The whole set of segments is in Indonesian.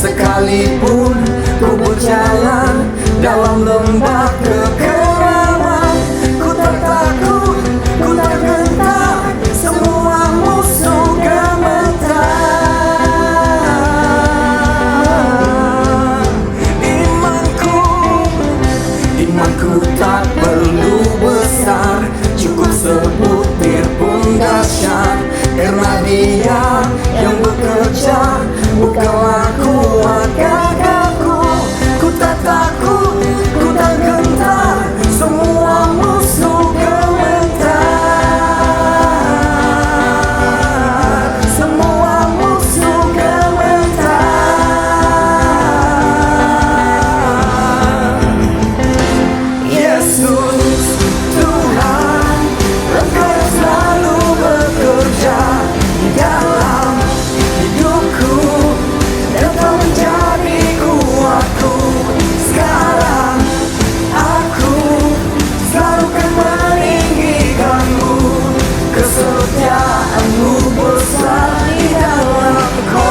Sekalipun ku berjalan dalam lembah kekeraman, ku tak takut, ku tak gentar, semua musuh gemetar. Imanku tak perlu besar, cukup sebutir pun dahsyat, karena Dia yang bekerja, bukanlah kuat gagahku. Ku tak takut, ku tak gentar, semua musuh gemetar. Semua musuh gemetar. Yesus Tuhan, Engkau selalu bekerja di dalam hidupku, Engkau menjadi kuatku. Sekarang aku selalu kan meninggikanmu, kesetiaanmu besar di dalamku.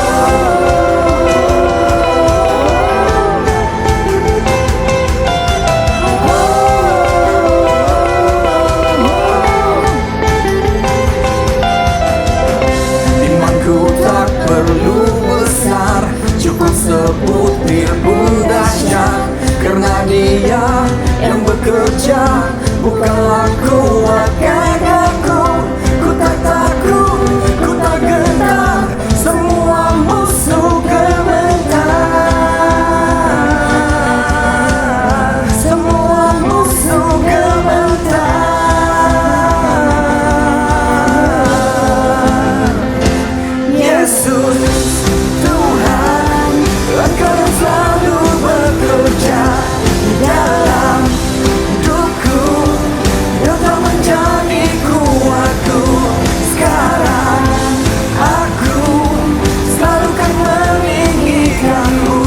Imanku tak perlu besar, cukup sebutir pun dahsyat, karena Dia yang bekerja, bukanlah kuat gagahku. Ku tak takut, ku tak gentar, semua musuh gemetar. Semua musuh gemetar. Yesus Tuhan, Engkau yang selalu bekerja di dalam hidupku, Engkau menjadi kuatku. Sekarang aku selalu kan meninggikanmu,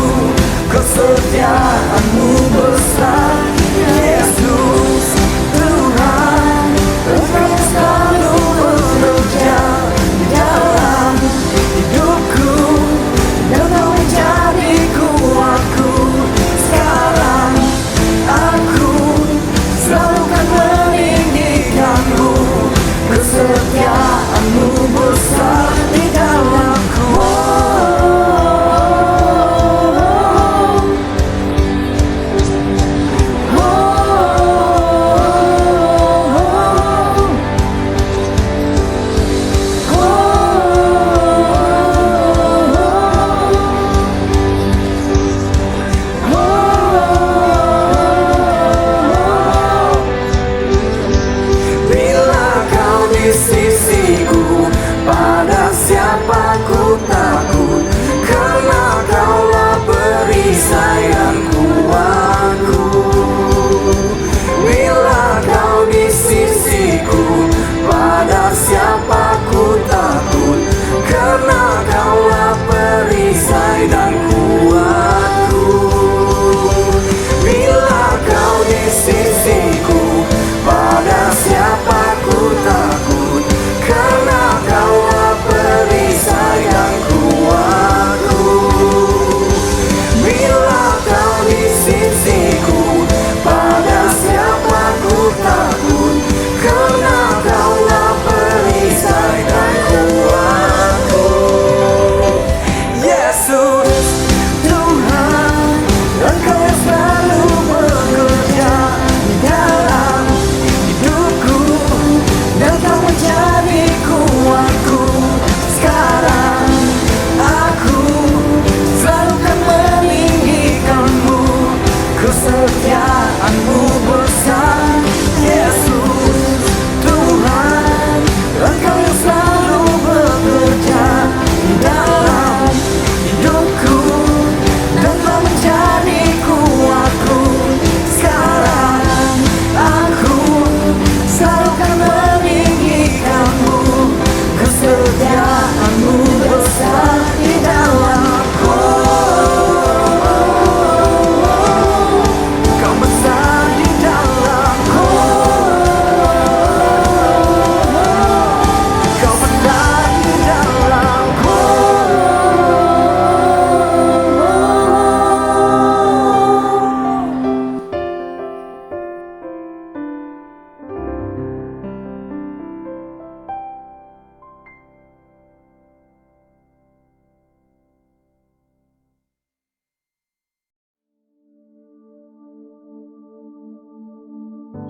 kesetiaanmu besar. Yesus Tuhan, Engkau yang selalu bekerja di dalam hidupku, Engkau menjadi kuatku. Sekarang aku selalu kan meninggikanmu, kesetiaanmu besar di dalamku. Bila kau di sisiku, pada siapa ku takut, karena Kaulah perisai dan kuatku. Bila kau di sisiku, pada siapa ku takut, karena Kaulah perisai dan kuatku. 心。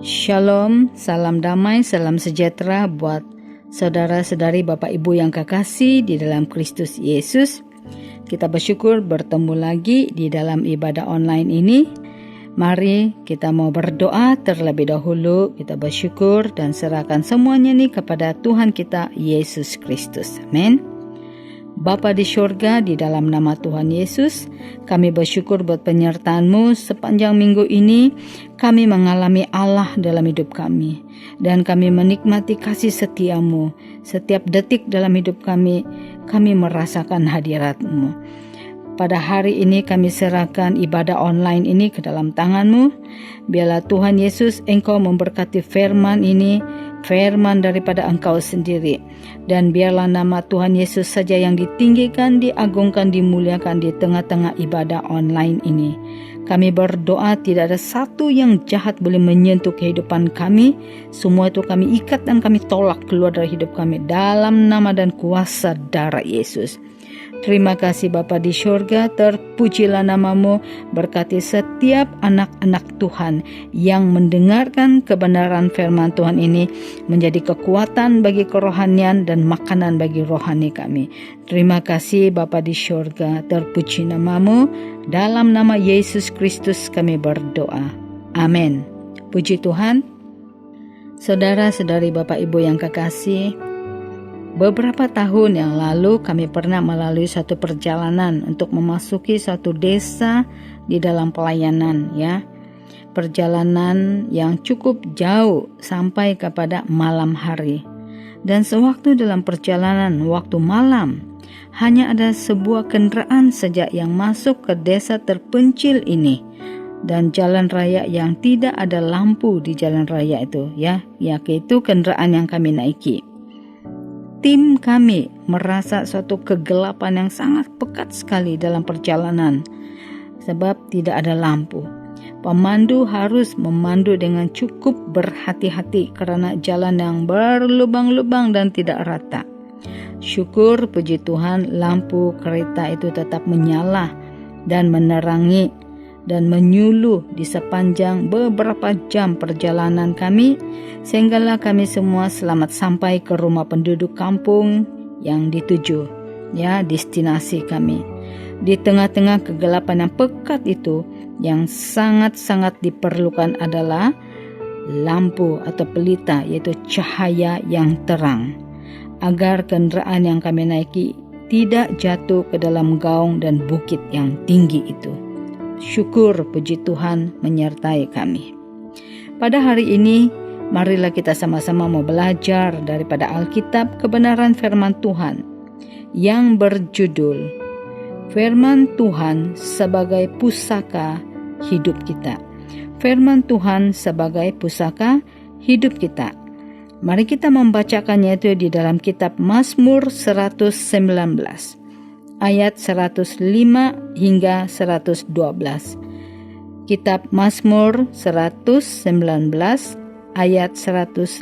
Shalom, salam damai, salam sejahtera buat saudara-saudari Bapak Ibu yang kekasih di dalam Kristus Yesus. Kita bersyukur bertemu lagi di dalam ibadah online ini. Mari kita mau berdoa terlebih dahulu. Kita bersyukur dan serahkan semuanya nih kepada Tuhan kita Yesus Kristus. Amin. Bapa di syurga, di dalam nama Tuhan Yesus, kami bersyukur buat penyertaan-Mu sepanjang minggu ini. Kami mengalami Allah dalam hidup kami, dan kami menikmati kasih setia-Mu. Setiap detik dalam hidup kami merasakan hadirat-Mu. Pada hari ini kami serahkan ibadah online ini ke dalam tangan-Mu. Biarlah Tuhan Yesus Engkau memberkati firman ini, firman daripada Engkau sendiri. Dan biarlah nama Tuhan Yesus saja yang ditinggikan, diagungkan, dimuliakan di tengah-tengah ibadah online ini. Kami berdoa tidak ada satu yang jahat boleh menyentuh kehidupan kami. Semua itu kami ikat dan kami tolak keluar dari hidup kami dalam nama dan kuasa darah Yesus. Terima kasih Bapa di syurga, terpujilah nama-Mu, berkati setiap anak-anak Tuhan yang mendengarkan kebenaran firman Tuhan ini menjadi kekuatan bagi kerohanian dan makanan bagi rohani kami. Terima kasih Bapa di syurga, terpuji nama-Mu, dalam nama Yesus Kristus kami berdoa. Amin. Puji Tuhan. Saudara-saudari Bapak Ibu yang kekasih, beberapa tahun yang lalu kami pernah melalui satu perjalanan untuk memasuki suatu desa di dalam pelayanan ya. Perjalanan yang cukup jauh sampai kepada malam hari. Dan sewaktu dalam perjalanan waktu malam, hanya ada sebuah kendaraan saja yang masuk ke desa terpencil ini. Dan jalan raya yang tidak ada lampu di jalan raya itu ya, yaitu kendaraan yang kami naiki. Tim kami merasa suatu kegelapan yang sangat pekat sekali dalam perjalanan sebab tidak ada lampu. Pemandu harus memandu dengan cukup berhati-hati karena jalan yang berlubang-lubang dan tidak rata. Syukur puji Tuhan, lampu kereta itu tetap menyala dan menerangi dan menyuluh di sepanjang beberapa jam perjalanan kami, sehinggalah kami semua selamat sampai ke rumah penduduk kampung yang dituju, ya, destinasi kami. Di tengah-tengah kegelapan yang pekat itu, yang sangat-sangat diperlukan adalah lampu atau pelita, yaitu cahaya yang terang, agar kendaraan yang kami naiki tidak jatuh ke dalam gaung dan bukit yang tinggi itu. Syukur puji Tuhan menyertai kami. Pada hari ini, marilah kita sama-sama mau belajar daripada Alkitab kebenaran firman Tuhan yang berjudul Firman Tuhan sebagai pusaka hidup kita. Firman Tuhan sebagai pusaka hidup kita. Mari kita membacakannya itu di dalam kitab Mazmur 119. Ayat 105 hingga 112. Kitab Mazmur 119 ayat 105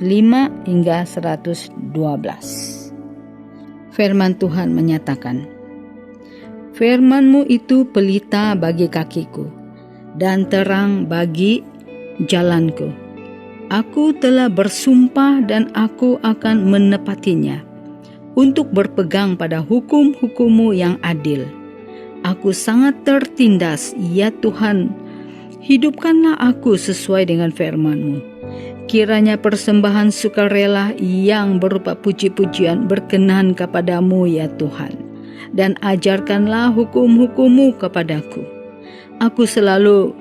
hingga 112. Firman Tuhan menyatakan, Firman-Mu itu pelita bagi kakiku dan terang bagi jalanku. Aku telah bersumpah dan aku akan menepatinya, untuk berpegang pada hukum-hukum-Mu yang adil. Aku sangat tertindas, ya Tuhan, hidupkanlah aku sesuai dengan firman-Mu. Kiranya persembahan sukarela yang berupa puji-pujian berkenan kepadamu, ya Tuhan, dan ajarkanlah hukum-hukum-Mu kepadaku. Aku selalu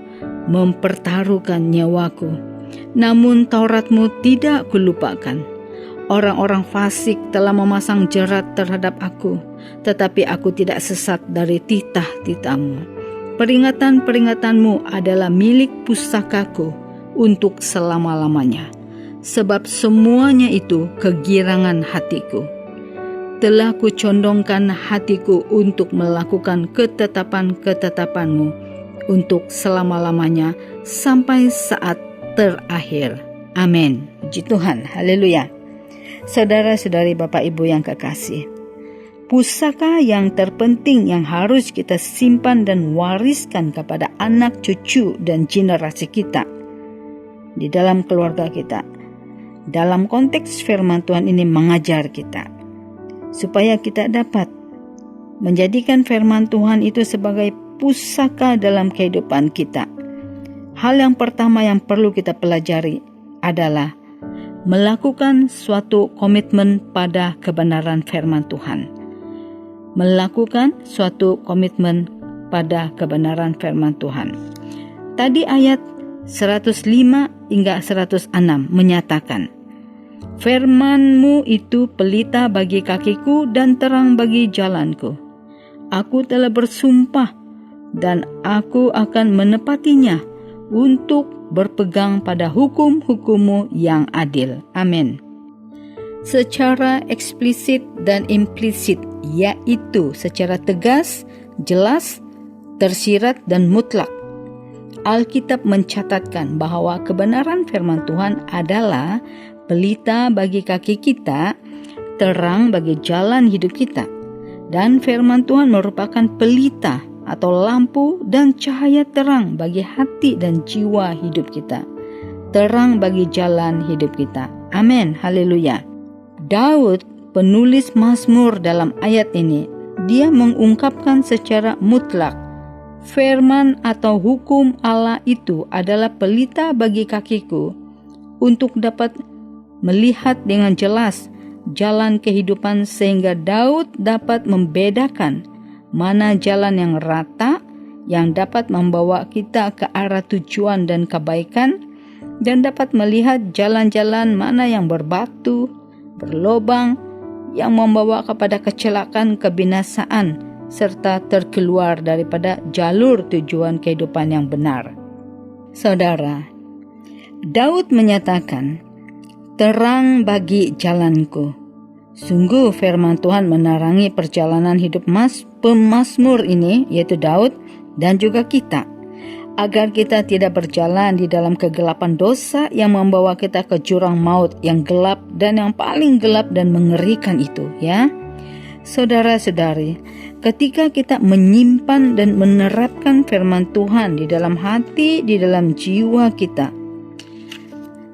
mempertaruhkan nyawaku, namun Taurat-Mu tidak kulupakan. Orang-orang fasik telah memasang jerat terhadap aku, tetapi aku tidak sesat dari titah-titah-Mu. Peringatan-peringatan-Mu adalah milik pusakaku untuk selama-lamanya, sebab semuanya itu kegirangan hatiku. Telah kucondongkan hatiku untuk melakukan ketetapan-ketetapan-Mu untuk selama-lamanya sampai saat terakhir. Amin. Puji Tuhan. Haleluya. Saudara-saudari Bapak Ibu yang kekasih, pusaka yang terpenting yang harus kita simpan dan wariskan kepada anak cucu dan generasi kita di dalam keluarga kita. Dalam konteks firman Tuhan ini mengajar kita supaya kita dapat menjadikan firman Tuhan itu sebagai pusaka dalam kehidupan kita. Hal yang pertama yang perlu kita pelajari adalah melakukan suatu komitmen pada kebenaran firman Tuhan. Melakukan suatu komitmen pada kebenaran firman Tuhan. Tadi ayat 105 hingga 106 menyatakan, "Firman-Mu itu pelita bagi kakiku dan terang bagi jalanku. Aku telah bersumpah dan aku akan menepatinya untuk berpegang pada hukum-hukum-Mu yang adil." Amin. Secara eksplisit dan implisit, yaitu secara tegas, jelas, tersirat, dan mutlak, Alkitab mencatatkan bahwa kebenaran firman Tuhan adalah pelita bagi kaki kita, terang bagi jalan hidup kita. Dan firman Tuhan merupakan pelita atau lampu dan cahaya terang bagi hati dan jiwa hidup kita. Terang bagi jalan hidup kita. Amin. Haleluya. Daud, penulis Mazmur dalam ayat ini, dia mengungkapkan secara mutlak firman atau hukum Allah itu adalah pelita bagi kakiku untuk dapat melihat dengan jelas jalan kehidupan, sehingga Daud dapat membedakan mana jalan yang rata yang dapat membawa kita ke arah tujuan dan kebaikan, dan dapat melihat jalan-jalan mana yang berbatu, berlobang, yang membawa kepada kecelakaan, kebinasaan, serta terkeluar daripada jalur tujuan kehidupan yang benar. Saudara, Daud menyatakan, "Terang bagi jalanku." Sungguh firman Tuhan menerangi perjalanan hidup pemazmur ini, yaitu Daud dan juga kita, agar kita tidak berjalan di dalam kegelapan dosa yang membawa kita ke jurang maut yang gelap dan yang paling gelap dan mengerikan itu, ya. Saudara-saudari, ketika kita menyimpan dan menerapkan firman Tuhan di dalam hati, di dalam jiwa kita,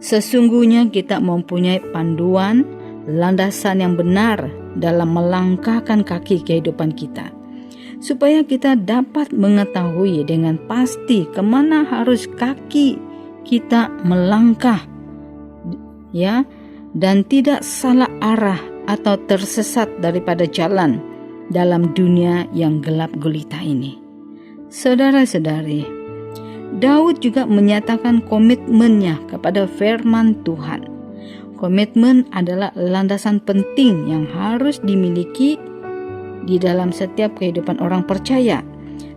sesungguhnya kita mempunyai panduan, landasan yang benar dalam melangkahkan kaki kehidupan kita, supaya kita dapat mengetahui dengan pasti kemana harus kaki kita melangkah, ya, dan tidak salah arah atau tersesat daripada jalan dalam dunia yang gelap gulita ini. Saudara-saudari, Daud juga menyatakan komitmennya kepada firman Tuhan. Komitmen adalah landasan penting yang harus dimiliki di dalam setiap kehidupan orang percaya,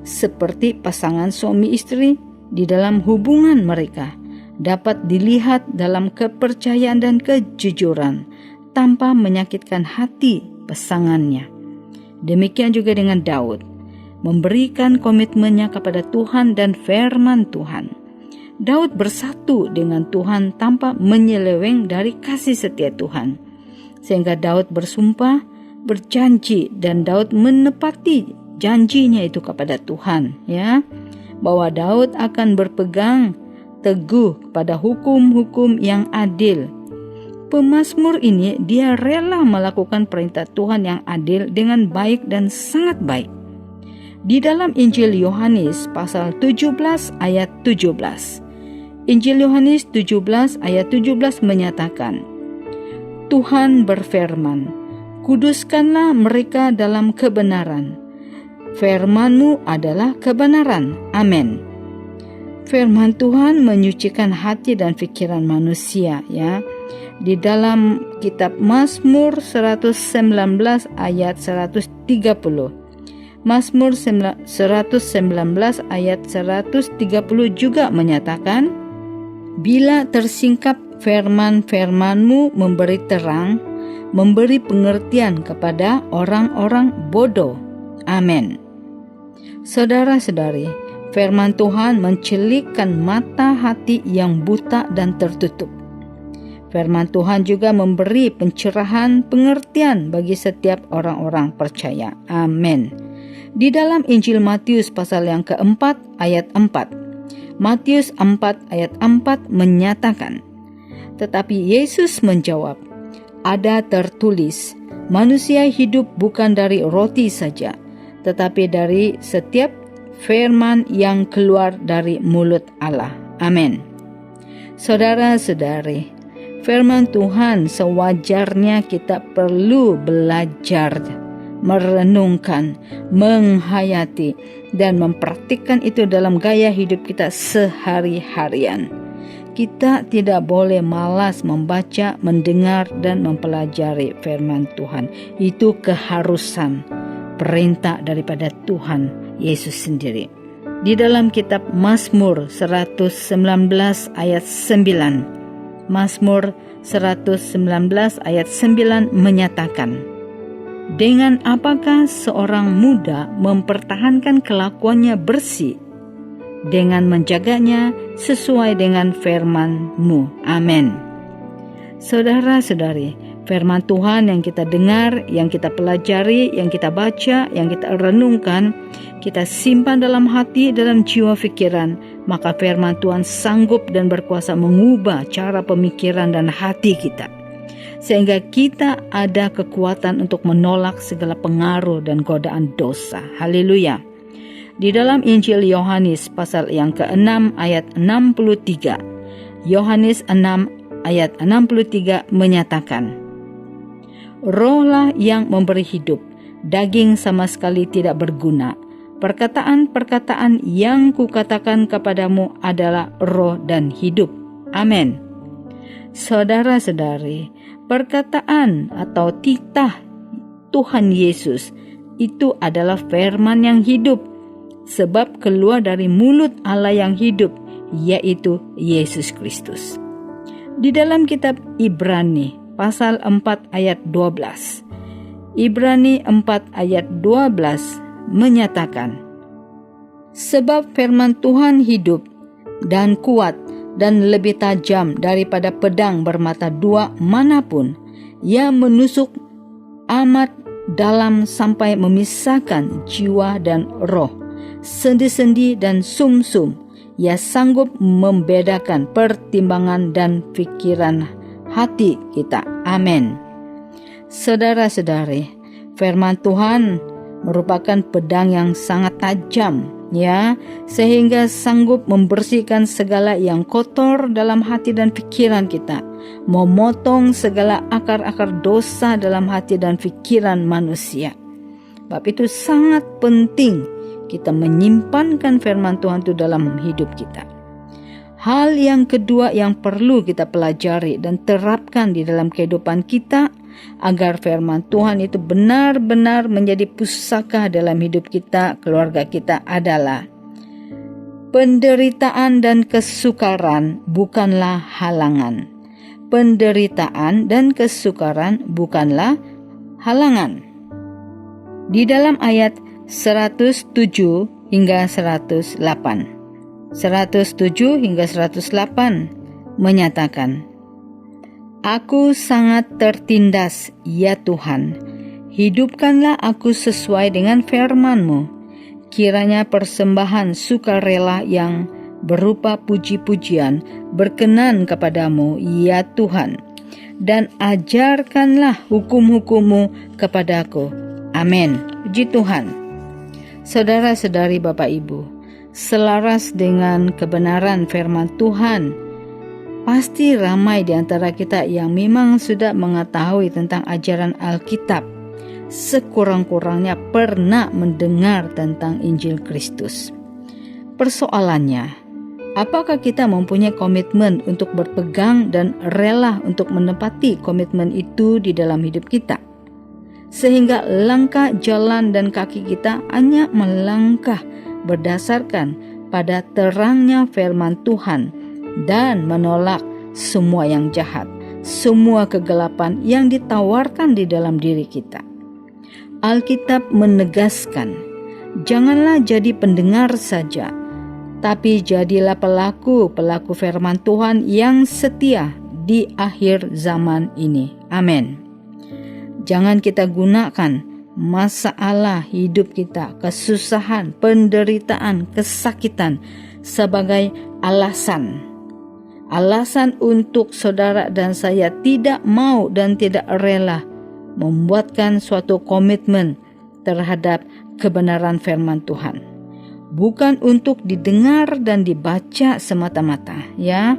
seperti pasangan suami istri di dalam hubungan mereka dapat dilihat dalam kepercayaan dan kejujuran tanpa menyakitkan hati pasangannya. Demikian juga dengan Daud, memberikan komitmennya kepada Tuhan dan firman Tuhan. Daud bersatu dengan Tuhan tanpa menyeleweng dari kasih setia Tuhan, sehingga Daud bersumpah, berjanji, dan Daud menepati janjinya itu kepada Tuhan, ya, bahwa Daud akan berpegang teguh pada hukum-hukum yang adil. Pemazmur ini dia rela melakukan perintah Tuhan yang adil dengan baik dan sangat baik. Di dalam Injil Yohanes pasal 17 ayat 17. Injil Yohanes 17 ayat 17 menyatakan, "Tuhan berfirman, kuduskanlah mereka dalam kebenaran. Firman-Mu adalah kebenaran." Amin. Firman Tuhan menyucikan hati dan pikiran manusia, ya. Di dalam kitab Mazmur 119 ayat 130. Mazmur 119 ayat 130 juga menyatakan, "Bila tersingkap firman-firman-Mu memberi terang, memberi pengertian kepada orang-orang bodoh." Amin. Saudara-saudari, firman Tuhan mencelikkan mata hati yang buta dan tertutup. Firman Tuhan juga memberi pencerahan pengertian bagi setiap orang-orang percaya. Amin. Di dalam Injil Matius pasal yang keempat ayat 4, Matius 4 ayat 4 menyatakan, tetapi Yesus menjawab, ada tertulis, manusia hidup bukan dari roti saja, tetapi dari setiap firman yang keluar dari mulut Allah. Amin. Saudara-saudari, firman Tuhan sewajarnya kita perlu belajar, merenungkan, menghayati, dan mempraktikkan itu dalam gaya hidup kita sehari-harian. Kita tidak boleh malas membaca, mendengar, dan mempelajari firman Tuhan. Itu keharusan, perintah daripada Tuhan Yesus sendiri. Di dalam kitab Mazmur 119 ayat 9, Mazmur 119 ayat 9 menyatakan, dengan apakah seorang muda mempertahankan kelakuannya bersih? Dengan menjaganya sesuai dengan firman-Mu. Amin. Saudara-saudari, firman Tuhan yang kita dengar, yang kita pelajari, yang kita baca, yang kita renungkan, kita simpan dalam hati, dalam jiwa pikiran, maka firman Tuhan sanggup dan berkuasa mengubah cara pemikiran dan hati kita, sehingga kita ada kekuatan untuk menolak segala pengaruh dan godaan dosa. Haleluya. Di dalam Injil Yohanes pasal yang ke-6 ayat 63, Yohanes 6 ayat 63 menyatakan, Rohlah yang memberi hidup, daging sama sekali tidak berguna. Perkataan-perkataan yang kukatakan kepadamu adalah roh dan hidup. Amin. Saudara-saudari, perkataan atau titah Tuhan Yesus itu adalah firman yang hidup, sebab keluar dari mulut Allah yang hidup, yaitu Yesus Kristus. Di dalam kitab Ibrani pasal 4 ayat 12, Ibrani 4 ayat 12 menyatakan, sebab firman Tuhan hidup dan kuat dan lebih tajam daripada pedang bermata dua manapun, ia menusuk amat dalam sampai memisahkan jiwa dan roh, sendi-sendi dan sumsum. Ia sanggup membedakan pertimbangan dan pikiran hati kita. Amin. Saudara-saudari, firman Tuhan merupakan pedang yang sangat tajam, ya, sehingga sanggup membersihkan segala yang kotor dalam hati dan pikiran kita, memotong segala akar-akar dosa dalam hati dan pikiran manusia. Sebab itu sangat penting kita menyimpankan firman Tuhan itu dalam hidup kita. Hal yang kedua yang perlu kita pelajari dan terapkan di dalam kehidupan kita agar firman Tuhan itu benar-benar menjadi pusaka dalam hidup kita, keluarga kita adalah penderitaan dan kesukaran bukanlah halangan. Penderitaan dan kesukaran bukanlah halangan. Di dalam ayat 107 hingga 108. 107 hingga 108 menyatakan, Aku sangat tertindas, ya Tuhan. Hidupkanlah aku sesuai dengan firman-Mu. Kiranya persembahan sukarela yang berupa puji-pujian berkenan kepadamu, ya Tuhan. Dan ajarkanlah hukum-hukum-Mu kepadaku. Amin. Puji Tuhan. Saudara-saudari, Bapak Ibu, selaras dengan kebenaran firman Tuhan, pasti ramai di antara kita yang memang sudah mengetahui tentang ajaran Alkitab, sekurang-kurangnya pernah mendengar tentang Injil Kristus. Persoalannya, apakah kita mempunyai komitmen untuk berpegang dan rela untuk menepati komitmen itu di dalam hidup kita? Sehingga langkah jalan dan kaki kita hanya melangkah berdasarkan pada terangnya firman Tuhan dan menolak semua yang jahat, semua kegelapan yang ditawarkan di dalam diri kita. Alkitab menegaskan, janganlah jadi pendengar saja, tapi jadilah pelaku firman Tuhan yang setia di akhir zaman ini. Amin. Jangan kita gunakan masalah hidup kita, kesusahan, penderitaan, kesakitan sebagai alasan untuk saudara dan saya tidak mau dan tidak rela membuatkan suatu komitmen terhadap kebenaran firman Tuhan. Bukan untuk didengar dan dibaca semata-mata, ya,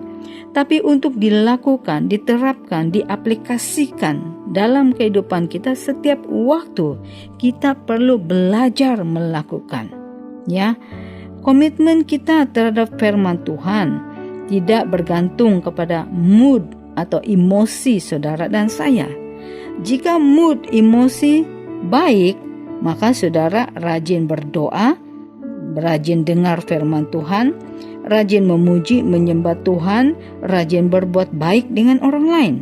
tapi untuk dilakukan, diterapkan, diaplikasikan dalam kehidupan kita setiap waktu. Kita perlu belajar melakukan, ya. Komitmen kita terhadap firman Tuhan tidak bergantung kepada mood atau emosi saudara dan saya. Jika mood emosi baik, maka saudara rajin berdoa, rajin dengar firman Tuhan, rajin memuji, menyembah Tuhan, rajin berbuat baik dengan orang lain.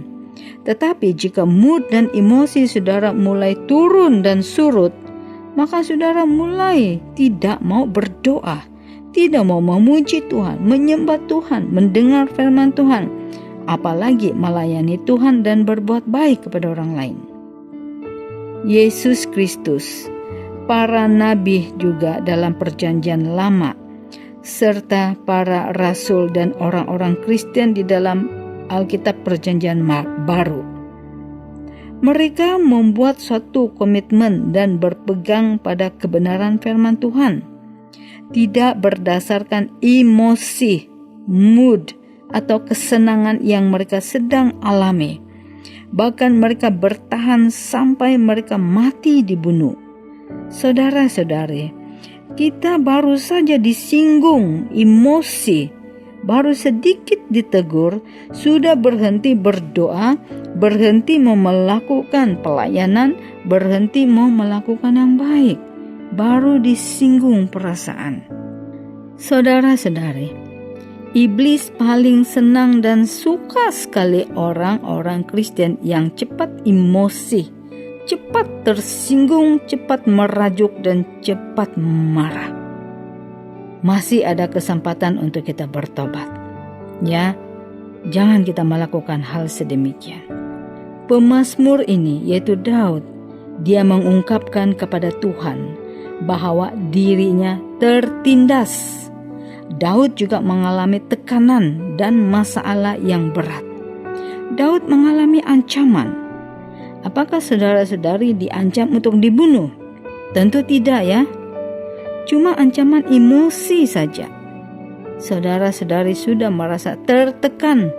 Tetapi jika mood dan emosi saudara mulai turun dan surut, maka saudara mulai tidak mau berdoa, tidak mau memuji Tuhan, menyembah Tuhan, mendengar firman Tuhan, apalagi melayani Tuhan dan berbuat baik kepada orang lain. Yesus Kristus, para nabi juga dalam perjanjian lama, serta para rasul dan orang-orang Kristen di dalam Alkitab perjanjian baru. Mereka membuat suatu komitmen dan berpegang pada kebenaran firman Tuhan, tidak berdasarkan emosi, mood, atau kesenangan yang mereka sedang alami. Bahkan mereka bertahan sampai mereka mati dibunuh. Saudara-saudari, kita baru saja disinggung emosi, baru sedikit ditegur, sudah berhenti berdoa, berhenti mau melakukan pelayanan, berhenti mau melakukan yang baik, baru disinggung perasaan. Saudara-saudari, iblis paling senang dan suka sekali orang-orang Kristen yang cepat emosi, cepat tersinggung, cepat merajuk, dan cepat marah. Masih ada kesempatan untuk kita bertobat. Ya, jangan kita melakukan hal sedemikian. Pemazmur ini, yaitu Daud, dia mengungkapkan kepada Tuhan bahwa dirinya tertindas. Daud juga mengalami tekanan dan masalah yang berat. Daud mengalami ancaman. Apakah saudara-saudari diancam untuk dibunuh? Tentu tidak, ya. Cuma ancaman emosi saja. Saudara-saudari sudah merasa tertekan.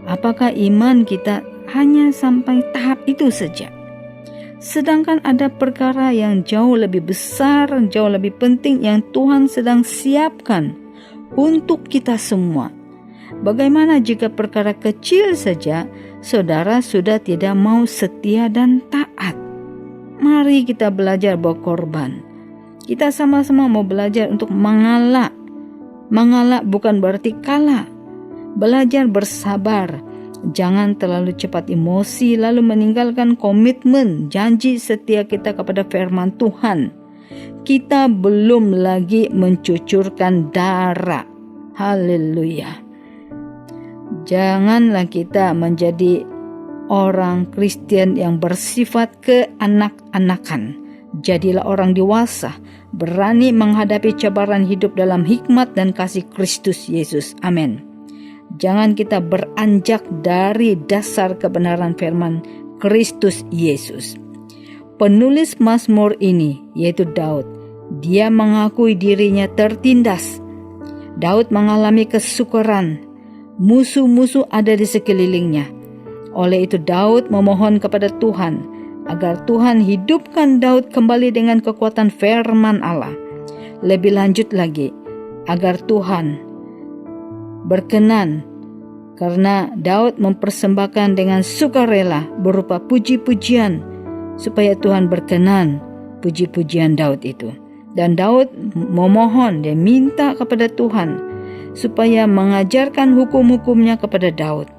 Apakah iman kita hanya sampai tahap itu saja? Sedangkan ada perkara yang jauh lebih besar, jauh lebih penting yang Tuhan sedang siapkan untuk kita semua. Bagaimana jika perkara kecil saja saudara sudah tidak mau setia dan taat? Mari kita belajar berkorban. Kita sama-sama mau belajar untuk mengalah. Mengalah bukan berarti kalah. Belajar bersabar. Jangan terlalu cepat emosi lalu meninggalkan komitmen janji setia kita kepada firman Tuhan. Kita belum lagi mencucurkan darah. Haleluya. Janganlah kita menjadi orang Kristen yang bersifat keanak-anakan. Jadilah orang dewasa, berani menghadapi cabaran hidup dalam hikmat dan kasih Kristus Yesus. Amin. Jangan kita beranjak dari dasar kebenaran firman Kristus Yesus. Penulis Mazmur ini, yaitu Daud, dia mengakui dirinya tertindas. Daud mengalami kesukaran. Musuh-musuh ada di sekelilingnya. Oleh itu Daud memohon kepada Tuhan agar Tuhan hidupkan Daud kembali dengan kekuatan firman Allah. Lebih lanjut lagi, agar Tuhan berkenan karena Daud mempersembahkan dengan sukarela berupa puji-pujian supaya Tuhan berkenan puji-pujian Daud itu. Dan Daud memohon, dia minta kepada Tuhan supaya mengajarkan hukum-hukumnya kepada Daud.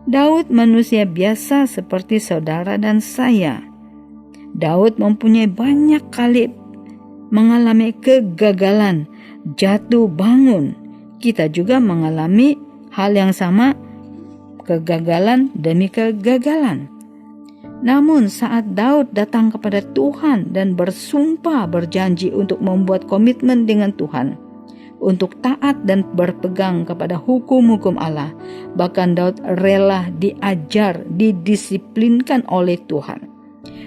Daud manusia biasa seperti saudara dan saya. Daud mempunyai banyak kali mengalami kegagalan, jatuh bangun. Kita juga mengalami hal yang sama, kegagalan demi kegagalan. Namun saat Daud datang kepada Tuhan dan bersumpah berjanji untuk membuat komitmen dengan Tuhan, untuk taat dan berpegang kepada hukum-hukum Allah. Bahkan Daud rela diajar, didisiplinkan oleh Tuhan.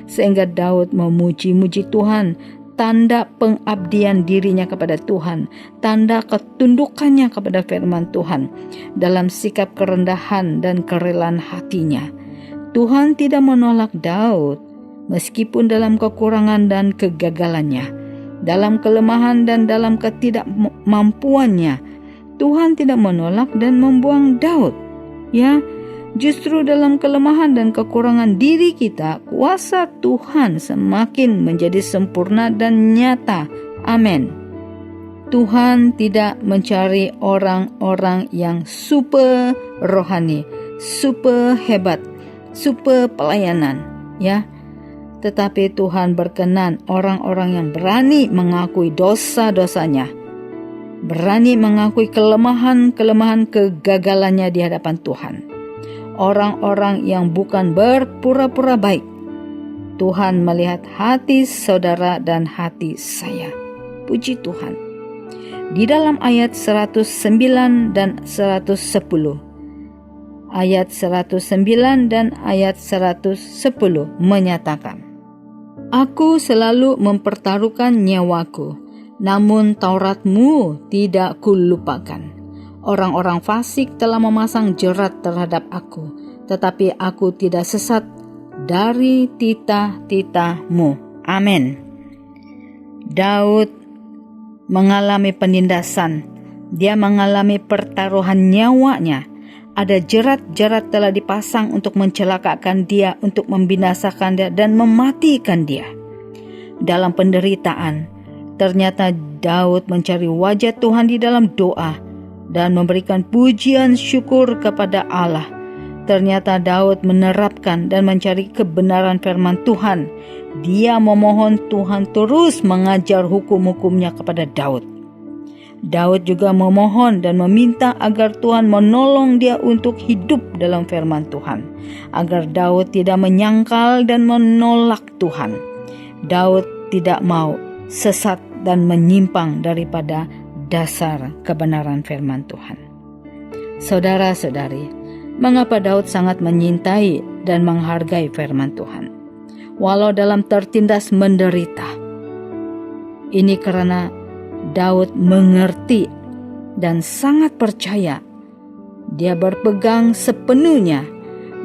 Sehingga Daud memuji-muji Tuhan, tanda pengabdian dirinya kepada Tuhan, tanda ketundukannya kepada firman Tuhan, dalam sikap kerendahan dan kerelaan hatinya. Tuhan tidak menolak Daud, meskipun dalam kekurangan dan kegagalannya, dalam kelemahan dan dalam ketidakmampuannya. Tuhan tidak menolak dan membuang Daud. Ya, justru dalam kelemahan dan kekurangan diri kita, kuasa Tuhan semakin menjadi sempurna dan nyata. Amin. Tuhan tidak mencari orang-orang yang super rohani, super hebat, super pelayanan, ya. Tetapi Tuhan berkenan orang-orang yang berani mengakui dosa-dosanya, berani mengakui kelemahan-kelemahan kegagalannya di hadapan Tuhan. Orang-orang yang bukan berpura-pura baik. Tuhan melihat hati saudara dan hati saya. Puji Tuhan. Di dalam ayat 109 dan 110. Ayat 109 dan ayat 110 menyatakan, Aku selalu mempertaruhkan nyawaku, namun Tauratmu tidak kulupakan. Orang-orang fasik telah memasang jerat terhadap aku, tetapi aku tidak sesat dari titah-titah-Mu. Amin. Daud mengalami penindasan. Dia mengalami pertaruhan nyawanya. Ada jerat-jerat telah dipasang untuk mencelakakan dia, untuk membinasakan dia dan mematikan dia. Dalam penderitaan, ternyata Daud mencari wajah Tuhan di dalam doa dan memberikan pujian syukur kepada Allah. Ternyata Daud menerapkan dan mencari kebenaran firman Tuhan. Dia memohon Tuhan terus mengajar hukum-hukumnya kepada Daud. Daud juga memohon dan meminta agar Tuhan menolong dia untuk hidup dalam firman Tuhan, agar Daud tidak menyangkal dan menolak Tuhan. Daud tidak mau sesat dan menyimpang daripada dasar kebenaran firman Tuhan. Saudara-saudari, mengapa Daud sangat menyintai dan menghargai firman Tuhan, walau dalam tertindas menderita? Ini karena Daud mengerti dan sangat percaya. Dia berpegang sepenuhnya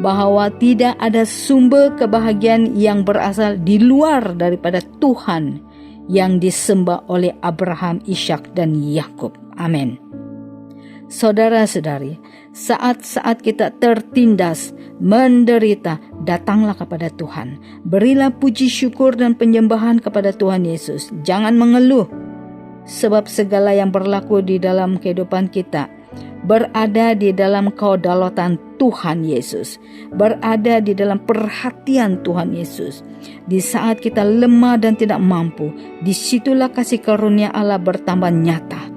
bahwa tidak ada sumber kebahagiaan yang berasal di luar daripada Tuhan yang disembah oleh Abraham, Ishak, dan Yakub. Amin. Saudara-saudari, saat-saat kita tertindas, menderita, datanglah kepada Tuhan. Berilah puji syukur dan penyembahan kepada Tuhan Yesus. Jangan mengeluh. Sebab segala yang berlaku di dalam kehidupan kita berada di dalam kedaulatan Tuhan Yesus, berada di dalam perhatian Tuhan Yesus. Di saat kita lemah dan tidak mampu, disitulah kasih karunia Allah bertambah nyata.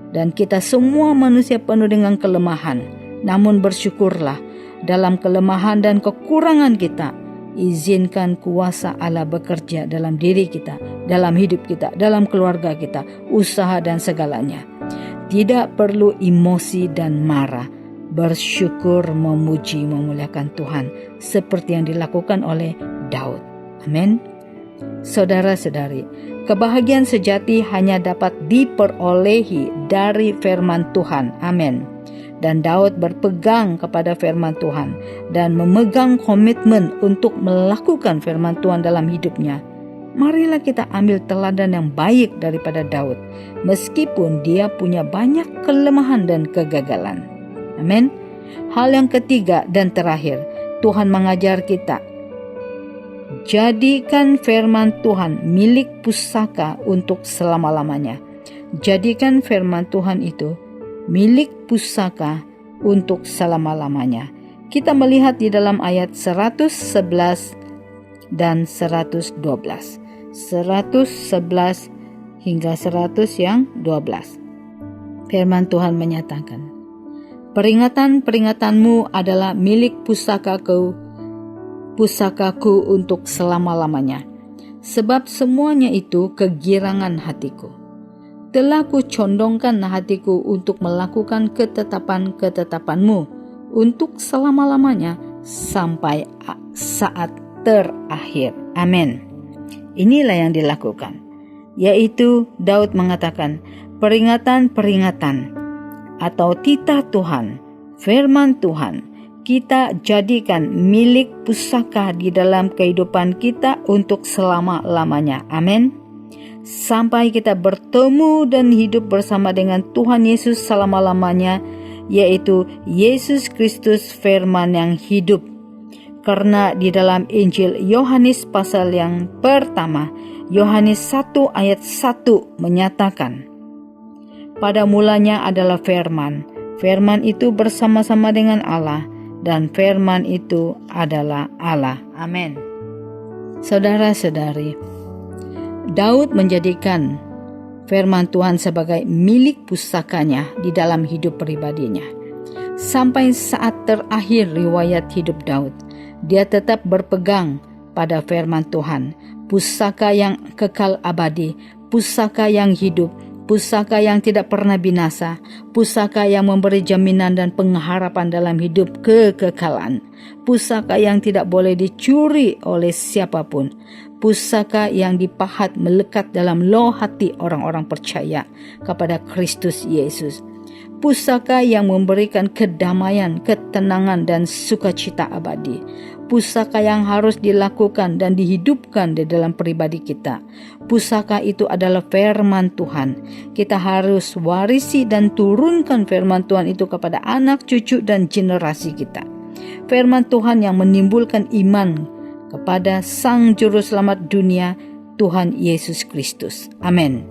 Dan kita semua manusia penuh dengan kelemahan, namun bersyukurlah dalam kelemahan dan kekurangan kita. Izinkan kuasa Allah bekerja dalam diri kita, dalam hidup kita, dalam keluarga kita, usaha dan segalanya. Tidak perlu emosi dan marah. Bersyukur, memuji, memuliakan Tuhan seperti yang dilakukan oleh Daud. Amin. Saudara-saudari, kebahagiaan sejati hanya dapat diperolehi dari firman Tuhan. Amin. Dan Daud berpegang kepada firman Tuhan dan memegang komitmen untuk melakukan firman Tuhan dalam hidupnya. Marilah kita ambil teladan yang baik daripada Daud, meskipun dia punya banyak kelemahan dan kegagalan. Amin. Hal yang ketiga dan terakhir, Tuhan mengajar kita, jadikan firman Tuhan milik pusaka untuk selama-lamanya. Jadikan firman Tuhan itu milik pusaka untuk selama-lamanya. Kita melihat di dalam ayat 111 dan 112. 111 hingga 112. Firman Tuhan menyatakan, peringatan-peringatanmu adalah milik pusakaku untuk selama-lamanya, sebab semuanya itu kegirangan hatiku. Telah kucondongkan hatiku untuk melakukan ketetapan-ketetapanmu untuk selama-lamanya sampai saat terakhir. Amin. Inilah yang dilakukan, yaitu Daud mengatakan, peringatan-peringatan atau titah Tuhan, firman Tuhan, kita jadikan milik pusaka di dalam kehidupan kita untuk selama-lamanya. Amin. Sampai kita bertemu dan hidup bersama dengan Tuhan Yesus selama-lamanya, yaitu Yesus Kristus firman yang hidup. Karena di dalam Injil Yohanes pasal yang pertama, Yohanes 1 ayat 1 menyatakan, pada mulanya adalah firman. Firman itu bersama-sama dengan Allah, dan firman itu adalah Allah. Amin. Saudara-saudari, Daud menjadikan firman Tuhan sebagai milik pusakanya di dalam hidup pribadinya. Sampai saat terakhir riwayat hidup Daud, dia tetap berpegang pada firman Tuhan, pusaka yang kekal abadi, pusaka yang hidup, pusaka yang tidak pernah binasa, pusaka yang memberi jaminan dan pengharapan dalam hidup kekekalan, pusaka yang tidak boleh dicuri oleh siapapun, pusaka yang dipahat melekat dalam loh hati orang-orang percaya kepada Kristus Yesus, pusaka yang memberikan kedamaian, ketenangan, dan sukacita abadi, pusaka yang harus dilakukan dan dihidupkan di dalam pribadi kita. Pusaka itu adalah firman Tuhan. Kita harus warisi dan turunkan firman Tuhan itu kepada anak, cucu, dan generasi kita. Firman Tuhan yang menimbulkan iman kepada Sang Juru Selamat dunia, Tuhan Yesus Kristus. Amin.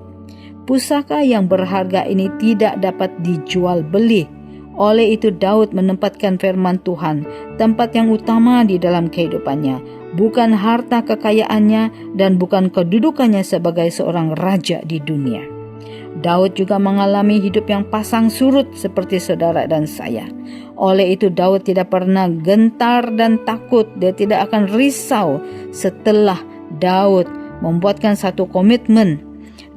Pusaka yang berharga ini tidak dapat dijual beli. Oleh itu Daud menempatkan firman Tuhan tempat yang utama di dalam kehidupannya, bukan harta kekayaannya dan bukan kedudukannya sebagai seorang raja di dunia. Daud juga mengalami hidup yang pasang surut seperti saudara dan saya. Oleh itu Daud tidak pernah gentar dan takut. Dia tidak akan risau setelah Daud membuatkan satu komitmen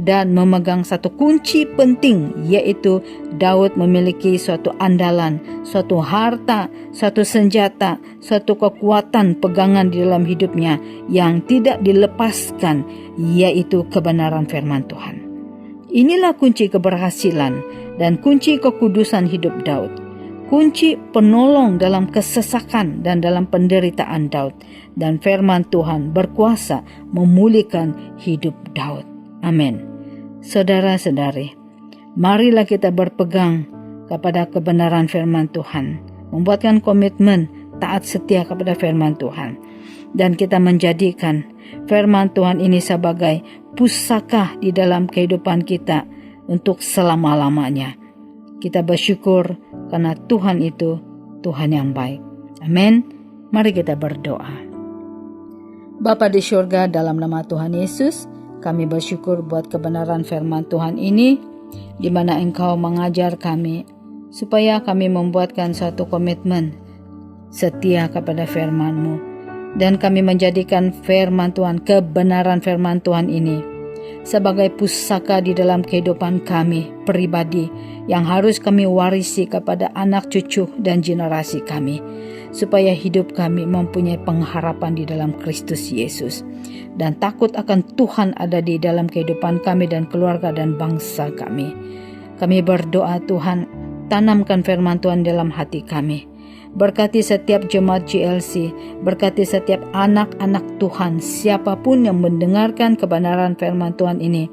dan memegang satu kunci penting, yaitu Daud memiliki suatu andalan, suatu harta, suatu senjata, suatu kekuatan pegangan di dalam hidupnya yang tidak dilepaskan, yaitu kebenaran firman Tuhan. Inilah kunci keberhasilan dan kunci kekudusan hidup Daud, kunci penolong dalam kesesakan dan dalam penderitaan Daud, dan firman Tuhan berkuasa memulihkan hidup Daud. Amin. Saudara-saudari, marilah kita berpegang kepada kebenaran firman Tuhan, membuatkan komitmen taat setia kepada firman Tuhan, dan kita menjadikan firman Tuhan ini sebagai pusaka di dalam kehidupan kita untuk selama-lamanya. Kita bersyukur karena Tuhan itu Tuhan yang baik. Amin. Mari kita berdoa. Bapa di surga, dalam nama Tuhan Yesus, kami bersyukur buat kebenaran firman Tuhan ini, di mana Engkau mengajar kami supaya kami membuatkan suatu komitmen setia kepada firman-Mu, dan kami menjadikan firman Tuhan, kebenaran firman Tuhan ini sebagai pusaka di dalam kehidupan kami pribadi yang harus kami warisi kepada anak, cucu, dan generasi kami, supaya hidup kami mempunyai pengharapan di dalam Kristus Yesus, dan takut akan Tuhan ada di dalam kehidupan kami dan keluarga dan bangsa kami. Kami berdoa, Tuhan, tanamkan firman Tuhan dalam hati kami. Berkati setiap jemaat GLC, berkati setiap anak-anak Tuhan, siapapun yang mendengarkan kebenaran firman Tuhan ini.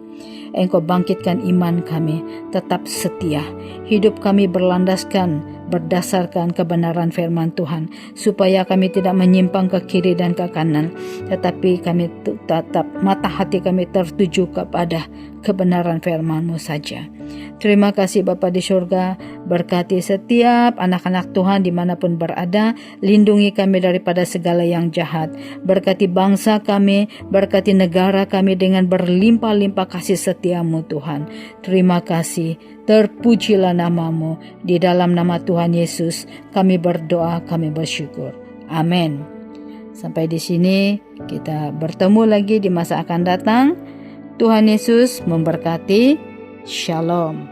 Engkau bangkitkan iman kami, tetap setia. Hidup kami berlandaskan berdasarkan kebenaran firman Tuhan, supaya kami tidak menyimpang ke kiri dan ke kanan, tetapi kami tetap mata hati kami tertuju kepada kebenaran firman-Mu saja. Terima kasih Bapa di surga, berkati setiap anak-anak Tuhan dimanapun berada, lindungi kami daripada segala yang jahat, berkati bangsa kami, berkati negara kami dengan berlimpah-limpah kasih setia-Mu Tuhan. Terima kasih, terpujilah nama-Mu, di dalam nama Tuhan Yesus kami berdoa, kami bersyukur. Amin. Sampai di sini kita bertemu lagi di masa akan datang. Tuhan Yesus memberkati. Shalom.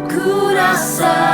Ku rasa